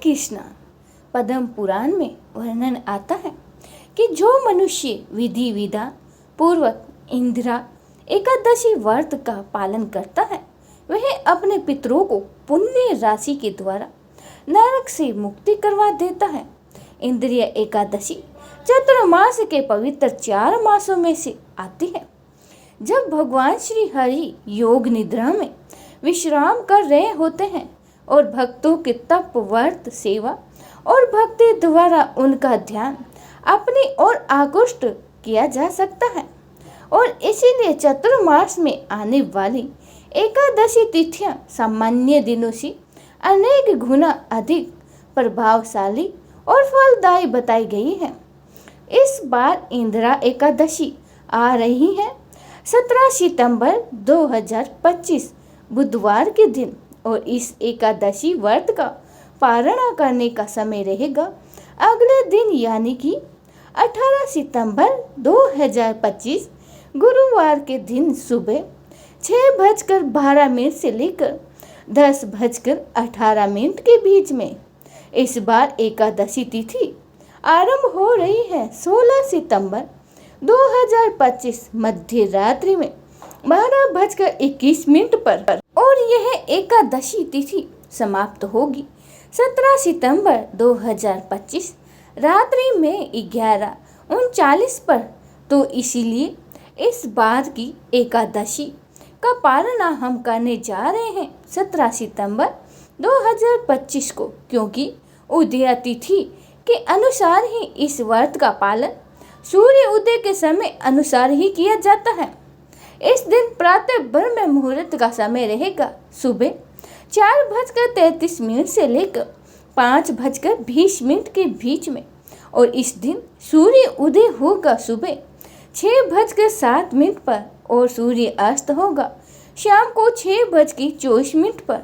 कृष्णा। पद्म पुराण में वर्णन आता है कि जो मनुष्य विधि विधान पूर्वक इंदिरा एकादशी व्रत का पालन करता है वह अपने पितरों को पुण्य राशि के द्वारा नरक से मुक्ति करवा देता है। इंद्रिय एकादशी चतुर्मास के पवित्र 4 मासों में से आती है, जब भगवान श्री हरि योग निद्रा में विश्राम कर रहे होते हैं और भक्तों के तप व्रत सेवा और भक्ति द्वारा उनका ध्यान अपनी ओर आकृष्ट किया जा सकता है। और इसीलिए चतुर्मास में आने वाली एकादशी तिथियां सामान्य दिनों से अनेक गुना अधिक प्रभावशाली और फलदायी बताई गई है। इस बार इंदिरा एकादशी आ रही है 17 सितंबर 2025 बुधवार के दिन, और इस एकादशी व्रत का पारण करने का समय रहेगा अगले दिन यानी कि 18 सितंबर 2025 गुरुवार के दिन सुबह 6:12 से लेकर 10:18 के बीच में। इस बार एकादशी तिथि आरंभ हो रही है 16 सितंबर 2025 मध्य रात्रि में 12:21 पर और यह एकादशी तिथि समाप्त होगी 17 सितंबर 2025 रात्रि में 11:39 पर। तो इसीलिए इस बार की एकादशी का पारण हम करने जा रहे हैं 17 सितंबर 2025 को, क्योंकि उदय तिथि के अनुसार ही इस व्रत का पालन सूर्य उदय के समय अनुसार ही किया जाता है। इस दिन प्रातः ब्रह्म मुहूर्त का समय रहेगा सुबह 4:33 से लेकर 5:20 के बीच में, और इस दिन सूर्य उदय होगा सुबह 6:07 पर और सूर्य अस्त होगा शाम को 6:24 पर।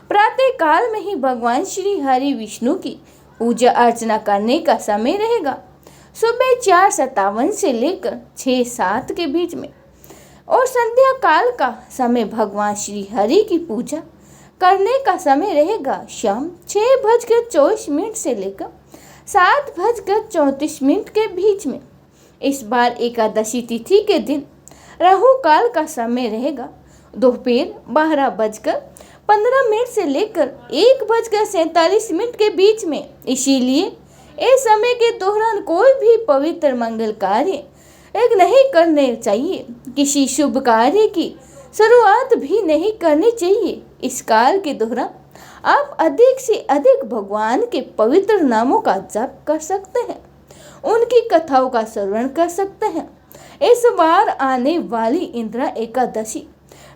प्रातः काल में ही भगवान श्री हरि विष्णु की पूजा अर्चना करने का समय रहेगा सुबह 4:57 से लेकर 6:07 के बीच में, और संध्या काल का समय भगवान श्री हरि की पूजा करने का समय रहेगा शाम 6:24 से लेकर 7:34 के बीच में। इस बार एकादशी तिथि के दिन राहु काल का समय रहेगा दोपहर 12:15 से लेकर 1:47 के बीच में। इसीलिए इस समय के दौरान कोई भी पवित्र मंगल कार्य नहीं करने चाहिए, किसी शुभ कार्य की शुरुआत भी नहीं करनी चाहिए। इस काल के दौरान आप अधिक से अधिक भगवान के पवित्र नामों का जप कर सकते हैं, उनकी कथाओं का श्रवण कर सकते हैं। इस बार आने वाली इंदिरा एकादशी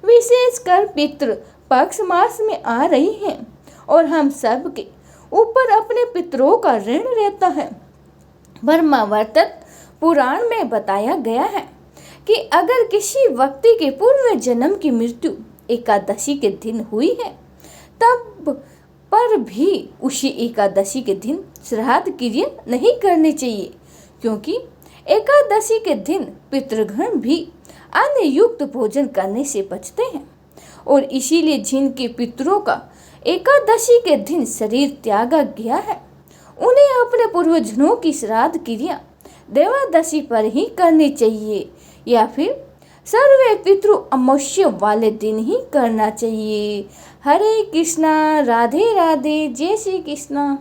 विशेषकर पितृ पक्ष मास में आ रही है और हम सब के ऊपर अपने पितरों का ऋण रहता है। ब्रह्मावर्त पुराण में बताया गया है कि अगर किसी व्यक्ति के पूर्व जन्म की मृत्यु एकादशी के दिन हुई है तब पर भी उसी एकादशी के दिन श्राद्ध क्रिया नहीं करनी चाहिए, क्योंकि एकादशी के दिन पितृगण भी अन्य युक्त भोजन करने से बचते हैं। और इसीलिए जिनके पितरों का एकादशी के दिन शरीर त्यागा गया है उन्हें अपने पूर्वजों की श्राद्ध क्रिया देवादशी पर ही करनी चाहिए, या फिर सर्वे पितृ अमावस्या वाले दिन ही करना चाहिए। हरे कृष्णा, राधे राधे, जय श्री कृष्णा।